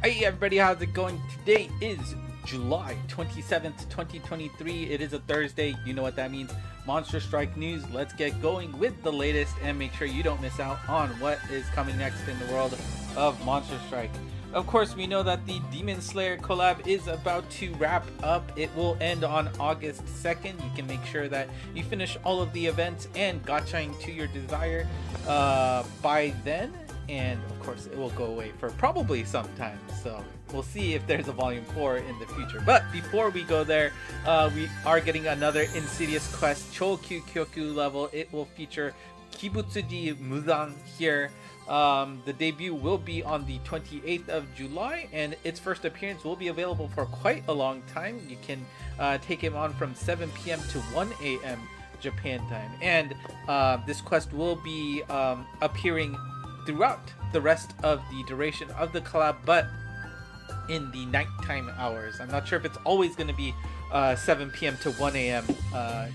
Hey everybody, how's it going? Today is July 27th, 2023. It is a Thursday. You know what that means. Monster Strike news. Let's get going with the latest and make sure you don't miss out on what is coming next in the world of Monster Strike. Of course, we know that the Demon Slayer collab is about to wrap up. It will end on August 2nd. You can make sure that you finish all of the events and gachaing to your desire by then. And of course it will go away for probably some time, so we'll see if there's a volume 4 in the future. But before we go there, we are getting another Insidious quest, Chokyu Kyoku level. It will feature Kibutsuji Muzan here. The debut will be on the 28th of July, and its first appearance will be available for quite a long time. You can take him on from 7 p.m. to 1 a.m. Japan time, and this quest will be appearing throughout the rest of the duration of the collab, but in the nighttime hours. I'm not sure if it's always going to be 7 p.m. to 1 a.m.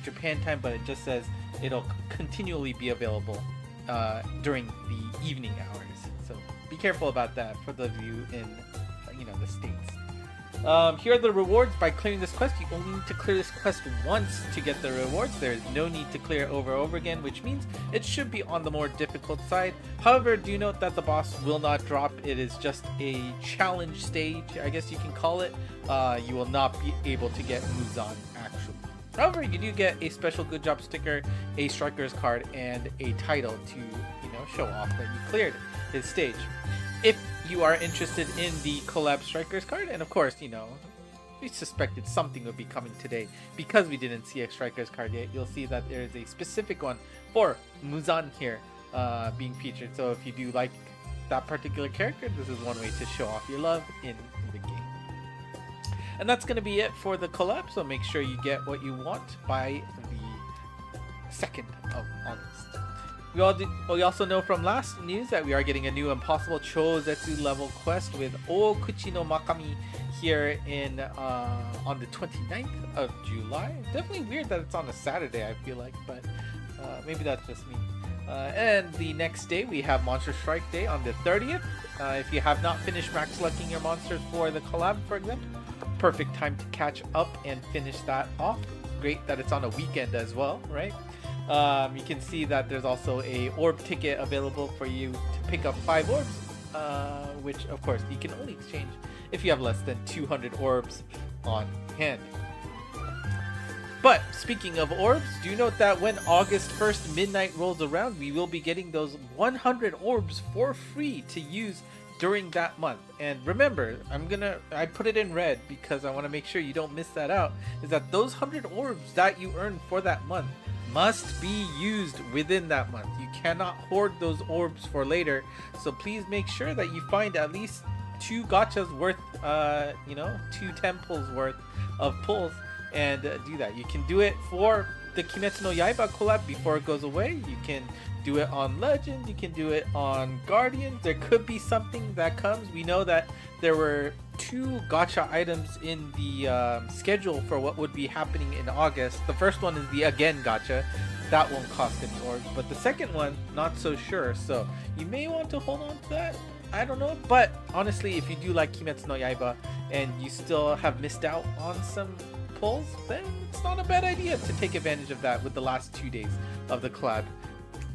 Japan time, but it just says it'll continually be available during the evening hours. So be careful about that for those of you in the States. Here are the rewards. By clearing this quest, you only need to clear this quest once to get the rewards. There is no need to clear it over and over again, which means it should be on the more difficult side. However, do note that the boss will not drop. It is just a challenge stage, I guess you can call it. You will not be able to get Muzan actually. However, you do get a special good job sticker, a striker's card, and a title to show off that you cleared his stage. If you are interested in the collab strikers card, and of course, we suspected something would be coming today because we didn't see a strikers card yet. You'll see that there is a specific one for Muzan here being featured. So if you do like that particular character, this is one way to show off your love in the game. And that's going to be it for the collab, so make sure you get what you want by the 2nd of August. We also know from last news that we are getting a new Impossible Chozetsu level quest with Ookuchinomakami here on the 29th of July. Definitely weird that it's on a Saturday, I feel like, but maybe that's just me. And the next day we have Monster Strike Day on the 30th. If you have not finished max selecting your monsters for the collab, for example, perfect time to catch up and finish that off. Great that it's on a weekend as well, right? You can see that there's also a orb ticket available for you to pick up 5 orbs, which of course you can only exchange if you have less than 200 orbs on hand. But speaking of orbs, do note that when August 1st midnight rolls around, we will be getting those 100 orbs for free to use during that month. And remember, I put it in red because I want to make sure you don't miss that out, is that those 100 orbs that you earn for that month must be used within that month. You cannot hoard those orbs for later, so please make sure that you find at least 2 gachas worth 2 temples worth of pulls and do that. You can do it for the Kimetsu no Yaiba collab before it goes away. You can do it on Legend, you can do it on Guardians. There could be something that comes. We know that there were 2 gacha items in the schedule for what would be happening in August. The first one is the Again gacha. That won't cost any orbs, but the second one, not so sure. So you may want to hold on to that. I don't know, but honestly, if you do like Kimetsu no Yaiba and you still have missed out on some pulls, then it's not a bad idea to take advantage of that with the last 2 days of the collab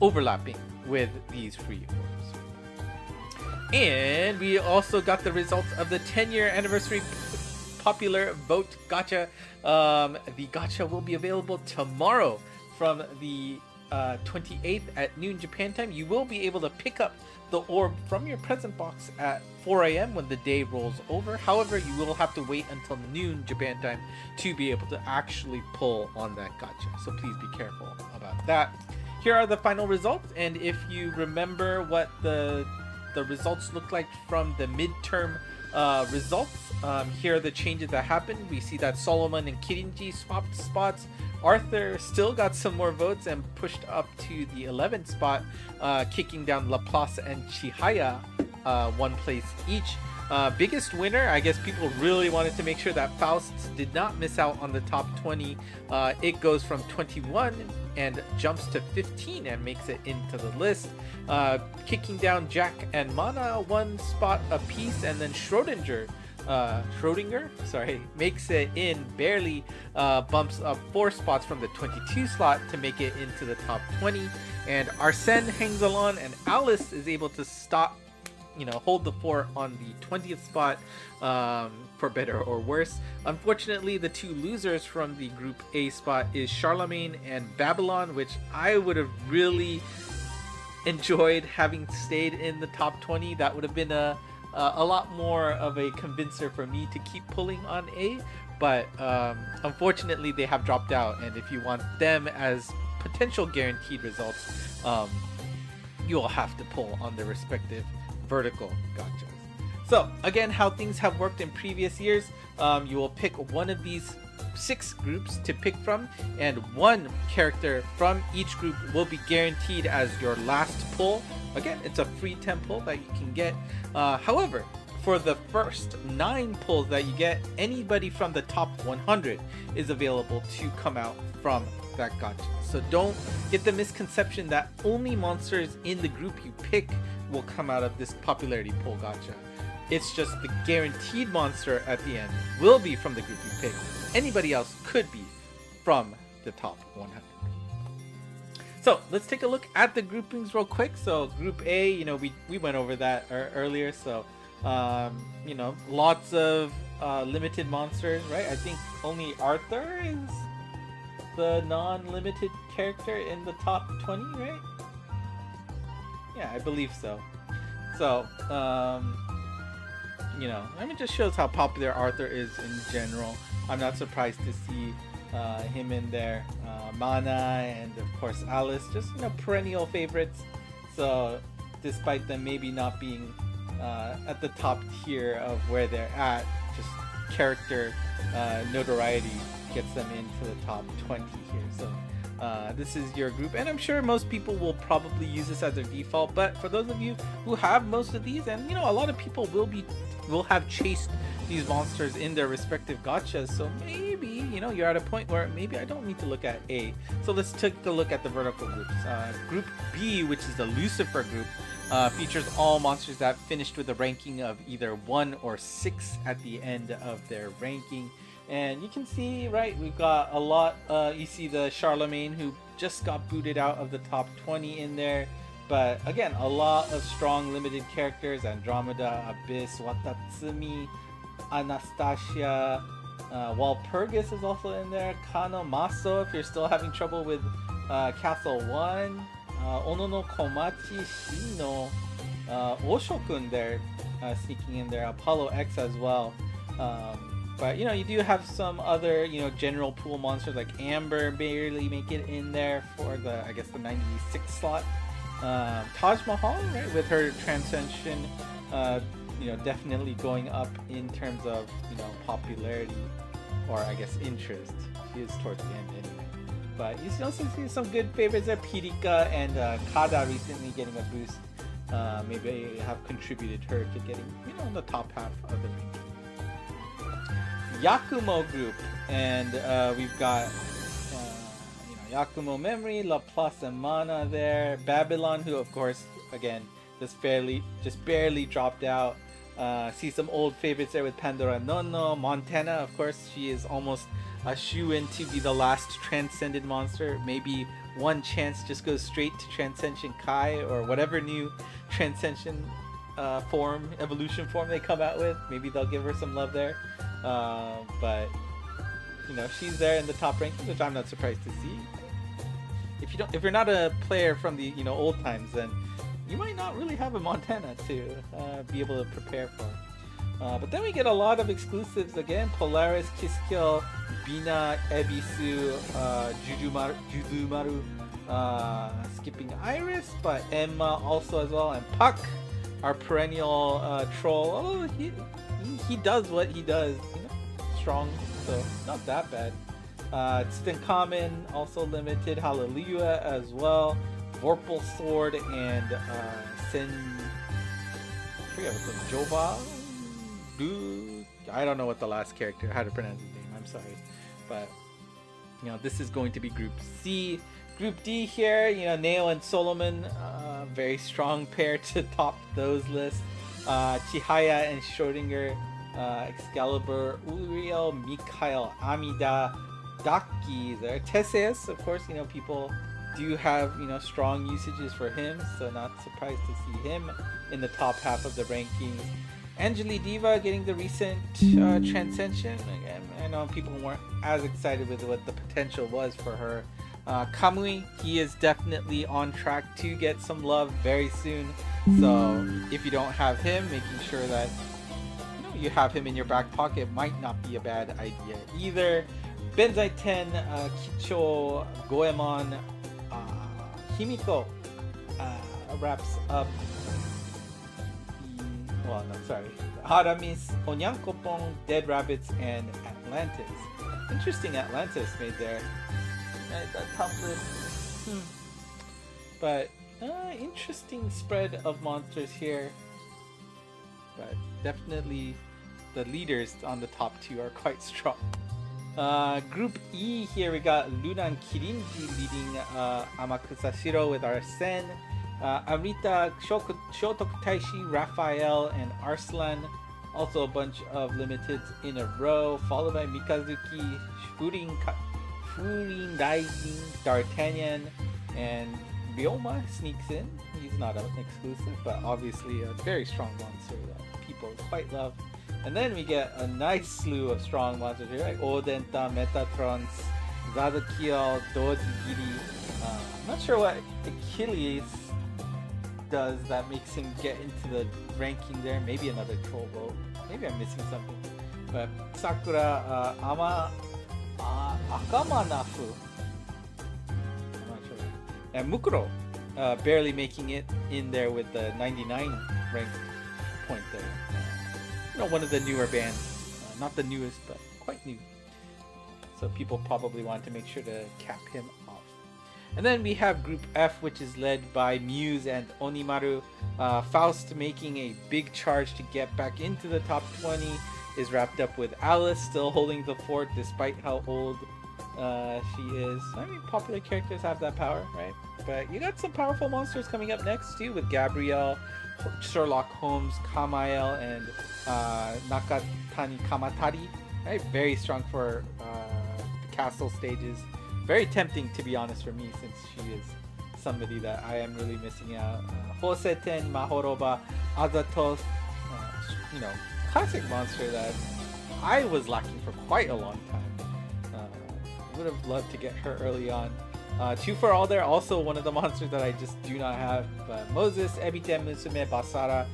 overlapping with these free orbs. And we also got the results of the 10-year anniversary popular vote gacha. The gacha will be available tomorrow from the 28th at noon Japan time. You will be able to pick up the orb from your present box at 4 a.m. when the day rolls over. However, you will have to wait until noon Japan time to be able to actually pull on that gacha. So please be careful about that. Here are the final results, and if you remember what the results look like from the midterm results, here are the changes that happened. We see that Solomon and Kirinji swapped spots. Arthur still got some more votes and pushed up to the 11th spot, kicking down Laplace and Chihaya 1 place each. Biggest winner, I guess people really wanted to make sure that Faust did not miss out on the top 20. It goes from 21 and jumps to 15 and makes it into the list. Kicking down Jack and Mana 1 spot apiece, and then Schrodinger, makes it in, barely bumps up 4 spots from the 22 slot to make it into the top 20. And Arsene hangs along, and Alice is able to stop, hold the fort on the 20th spot, for better or worse. Unfortunately, the 2 losers from the Group A spot is Charlemagne and Babylon, which I would have really enjoyed having stayed in the top 20. That would have been a lot more of a convincer for me to keep pulling on A, but unfortunately they have dropped out, and if you want them as potential guaranteed results, you'll have to pull on their respective vertical gotchas. So again, how things have worked in previous years, you will pick one of these 6 groups to pick from, and 1 character from each group will be guaranteed as your last pull. Again, it's a free 10 pull that you can get. However, for the first 9 pulls that you get, anybody from the top 100 is available to come out from that gacha. So don't get the misconception that only monsters in the group you pick will come out of this popularity poll gacha. It's just the guaranteed monster at the end will be from the group you pick. Anybody else could be from the top 100. So let's take a look at the groupings real quick. So Group A, we went over that earlier. So lots of limited monsters, right? I think only Arthur is the non-limited character in the top 20, right? Yeah, I believe so. So it just shows how popular Arthur is in general. I'm not surprised to see him in there. Mana and of course Alice, just perennial favorites. So despite them maybe not being at the top tier of where they're at, just character notoriety gets them into the top 20 here. So this is your group, and I'm sure most people will probably use this as their default, but for those of you who have most of these, and a lot of people will have chased these monsters in their respective gachas, so maybe you're at a point where maybe I don't need to look at A. So let's take a look at the vertical groups. Group B, which is the Lucifer group, features all monsters that finished with a ranking of either 1 or 6 at the end of their ranking. And you can see, right, we've got a lot. You see the Charlemagne, who just got booted out of the top 20 in there. But again, a lot of strong limited characters: Andromeda, Abyss, Watatsumi, Anastasia, Walpurgis is also in there. Kano Maso, if you're still having trouble with Castle 1. Onono Komachi, Shino, Oshokun there, sneaking in there. Apollo X as well. But you do have some other general pool monsters like Amber barely make it in there for the 96 slot. Taj Mahal, right, with her Transcension, definitely going up in terms of popularity, or interest. She is towards the end anyway. But you also see some good favorites there. Pirika and Kada recently getting a boost. Maybe have contributed her to getting in the top half of the ranking. Yakumo group, and we've got Yakumo Memory, Laplace and Mana there. Babylon, who of course again just barely dropped out. See some old favorites there with Pandora Nono. Montana, of course, she is almost a shoe-in to be the last transcended monster. Maybe one chance just goes straight to Transcension Kai or whatever new Transcension evolution form they come out with. Maybe they'll give her some love there. But she's there in the top rankings, which I'm not surprised to see. If you're not a player from the old times, then you might not really have a Montana to be able to prepare for. But then we get a lot of exclusives again: Polaris, Kiskill, Bina, Ebisu, Juzumaru, skipping Iris, but Emma also as well, and Puck, our perennial troll. Although he does what he does, strong, so not that bad. Stincommon, also limited. Hallelujah as well. Vorpal Sword and I forget what's the Jova? I don't know what the last character, how to pronounce his name. I'm sorry, but this is going to be Group C. Group D here, Neo and Solomon, very strong pair to top those lists. Chihaya and Schrodinger, Excalibur, Uriel, Mikhail, Amida, Daki there. Teseus, of course, people do have, strong usages for him, so not surprised to see him in the top half of the rankings. Angeli Diva getting the recent Transcension. Again, I know people weren't as excited with what the potential was for her. Kamui, he is definitely on track to get some love very soon. So if you don't have him, making sure that you have him in your back pocket might not be a bad idea either. Benzai 10, Kicho, Goemon, Himiko wraps up Haramis, Onyankopon, Dead Rabbits, and Atlantis. Interesting Atlantis made there. That top list. But interesting spread of monsters here. But definitely the leaders on the top two are quite strong. Group E here, we got Lunan Kirinji leading Amakusashiro with Arsene. Amrita, Shotoku Taishi, Raphael, and Arslan. Also a bunch of limiteds in a row, followed by Mikazuki, Furin Daijin, D'Artagnan, and Ryoma sneaks in. He's not an exclusive, but obviously a very strong monster that people quite love. And then we get a nice slew of strong monsters here, like Odenta, Metatrons, Zadokyo, Dojigiri. I'm not sure what Achilles does that makes him get into the ranking there. Maybe another troll vote. Maybe I'm missing something. But Sakura, Akamanafu. I'm not sure. And Mukuro, barely making it in there with the 99 rank point there. One of the newer bands. Not the newest, but quite new. So people probably want to make sure to cap him off. And then we have Group F, which is led by Muse and Onimaru. Faust making a big charge to get back into the top 20 is wrapped up with Alice still holding the fort despite how old she is. I mean, popular characters have that power, right? But you got some powerful monsters coming up next too, with Gabrielle, Sherlock Holmes, Kamael, and Nakatani Kamatari. Right? Very strong for the castle stages. Very tempting, to be honest, for me, since she is somebody that I am really missing out. Hoseten, Mahoroba, Azatos, classic monster that I was lacking for quite a long time. Would have loved to get her early on. Two for all there, also one of the monsters that I just do not have. But Moses, Ebite, Musume, Basara,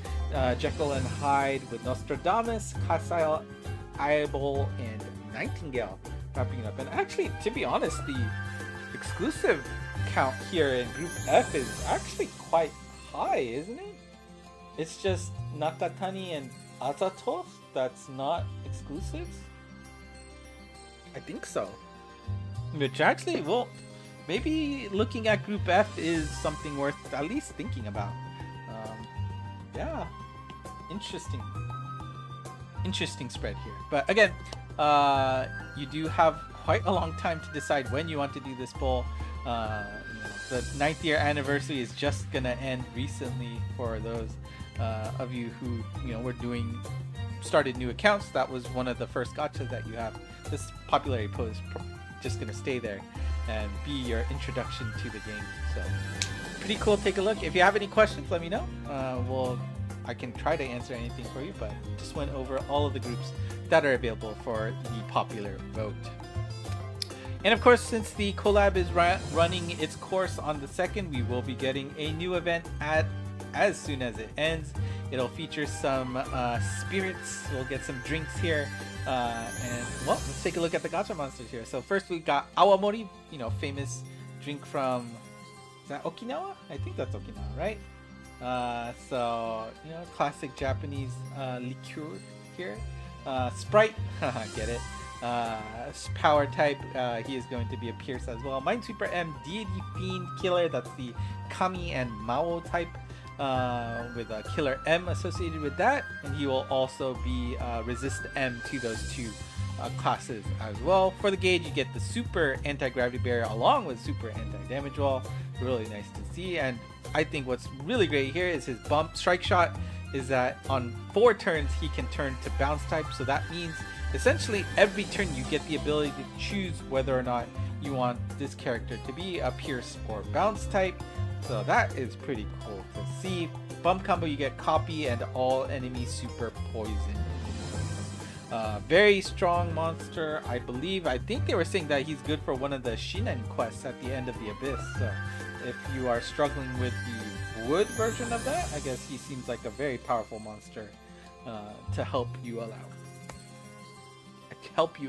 Jekyll and Hyde with Nostradamus, Kasail, Eyeball, and Nightingale wrapping it up. And actually, to be honest, the exclusive count here in Group F is actually quite high, isn't it? It's just Nakatani and Azatos that's not exclusives? I think so. Which actually, well, maybe looking at Group F is something worth at least thinking about. Yeah, interesting spread here. But again, you do have quite a long time to decide when you want to do this poll. The 9th year anniversary is just gonna end recently for those of you who started new accounts. That was one of the first gachas that you have. This popularity poll is just gonna stay there and be your introduction to the game. So pretty cool. Take a look. If you have any questions, let me know. I can try to answer anything for you, but just went over all of the groups that are available for the popular vote. And of course, since the collab is running its course on the 2nd, we will be getting a new event as soon as it ends. It'll feature some spirits. We'll get some drinks here. And well, let's take a look at the gacha monsters here. So first we got Awamori, famous drink from, is that Okinawa? I think that's Okinawa, right? So classic Japanese liqueur here. Sprite, get it. Power type, he is going to be a Pierce as well. Minesweeper M, Deity Fiend Killer, that's the Kami and Mao type. with a killer M associated with that, and he will also be resist M to those two classes as well. For the gauge, you get the super anti-gravity barrier along with super anti-damage wall. Really nice to see. And I think what's really great here is his bump strike shot is that on 4 turns he can turn to bounce type, so that means essentially every turn you get the ability to choose whether or not you want this character to be a pierce or bounce type. So that is pretty cool to see. Bump combo, you get copy and all enemy super poison. Very strong monster, I believe. I think they were saying that he's good for one of the Shinen quests at the end of the Abyss. So if you are struggling with the wood version of that, I guess he seems like a very powerful monster to help you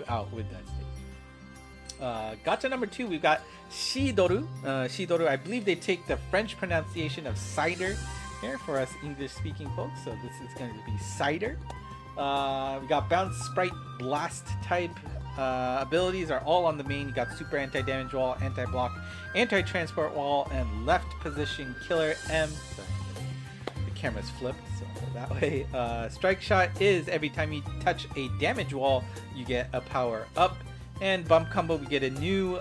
out with that stage. Gacha number 2, we've got Shidoru. Shidoru, I believe they take the French pronunciation of cider here for us English-speaking folks. So this is going to be cider. We got bounce, sprite, blast type abilities are all on the main. You got super anti-damage wall, anti-block, anti-transport wall, and left position killer M. Sorry, the camera's flipped, so that way. Strike shot is every time you touch a damage wall, you get a power up. And bump combo, we get a new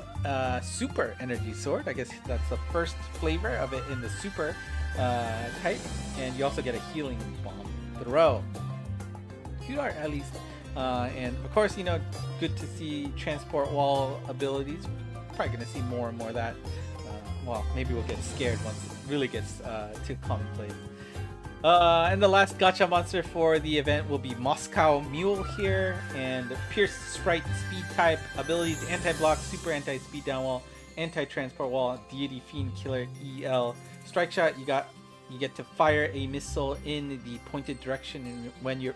super energy sword. I guess that's the first flavor of it in the super type. And you also get a healing bomb throw. Cute art, at least. And of course, you know, good to see transport wall abilities. Probably gonna see more and more of that. Well, maybe we'll get scared once it really gets to commonplace. And the last gacha monster for the event will be Moscow Mule here, and Pierce Sprite Speed type abilities: anti-block, super anti-speed down wall, anti-transport wall, Deity Fiend Killer EL. Strike shot, you get to fire a missile in the pointed direction, and when you're,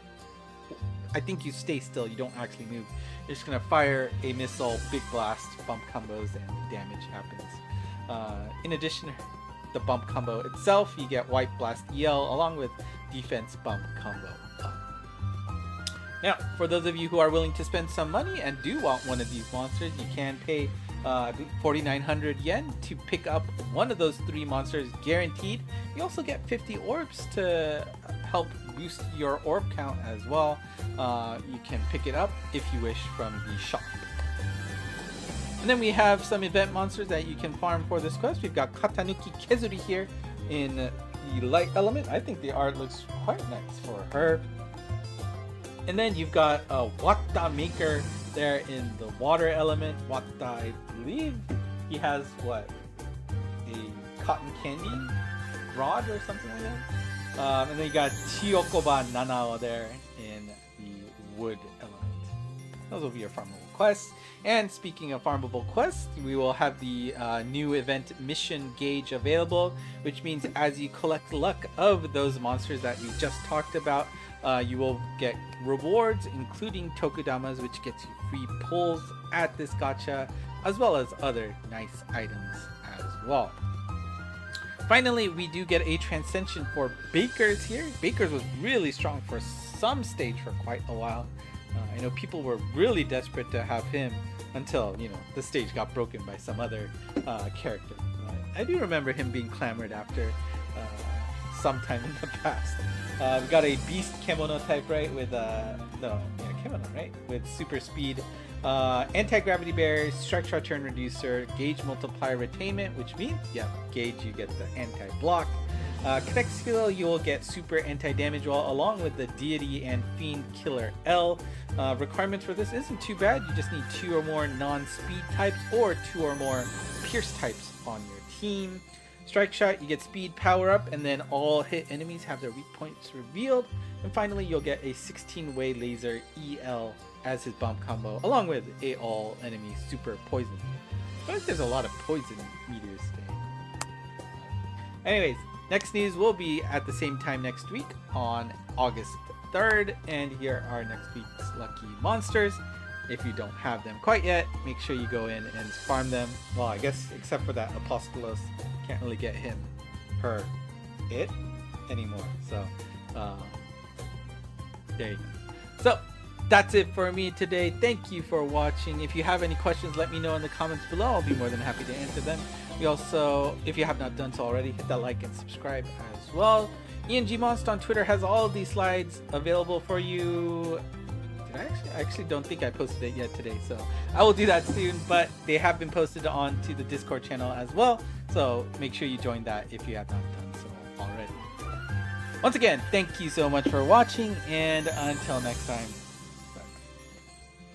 I think you stay still, you don't actually move. You're just gonna fire a missile, big blast, bump combos, and damage happens. In addition, the bump combo itself, you get White Blast EL along with defense bump combo. Now, for those of you who are willing to spend some money and do want one of these monsters, you can pay 4,900 yen to pick up one of those 3 monsters guaranteed. You also get 50 orbs to help boost your orb count as well. You can pick it up if you wish from the shop. And then we have some event monsters that you can farm for this quest. We've got Katanuki Kezuri here in the light element. I think the art looks quite nice for her. And then you've got Wata Maker there in the water element. Wata, I believe he has what? A cotton candy rod or something like that. And then you got Chiyokoba Nanao there in the wood element. Those will be your farmable quests. And speaking of farmable quests, we will have the new event mission gauge available, which means as you collect luck of those monsters that we just talked about, you will get rewards, including Tokudamas, which gets you free pulls at this gacha, as well as other nice items as well. Finally, we do get a Transcension for Bakers here. Bakers was really strong for some stage for quite a while. I know people were really desperate to have him until, you know, the stage got broken by some other character. I do remember him being clamored after sometime in the past. We got a Beast Kemono type, right? With Kemono, right? With super speed, anti-gravity barrier, strike shot turn reducer, gauge multiplier retainment, which means, yeah, gauge, you get the anti-block. Connect skill, you will get super anti-damage wall along with the deity and fiend killer L. Requirements for this isn't too bad. You just need 2 or more non-speed types or 2 or more pierce types on your team. Strike shot, you get speed power up, and then all hit enemies have their weak points revealed. And finally, you'll get a 16-way laser EL as his bomb combo, along with a all enemy super poison. I feel like there's a lot of poison meters today. Anyways, next news will be at the same time next week on August 3rd, and here are next week's lucky monsters. If you don't have them quite yet, make sure you go in and farm them. Well, I guess except for that Apostolos, can't really get him, her, it anymore. So, there you go. So, that's it for me today. Thank you for watching. If you have any questions, let me know in the comments below. I'll be more than happy to answer them. We also, if you have not done so already, hit that like and subscribe as well. Monst on Twitter has all of these slides available for you. I actually don't think I posted it yet today, so I will do that soon, but they have been posted onto the Discord channel as well, so make sure you join that if you have not done so already. Once again, thank you so much for watching, and until next time.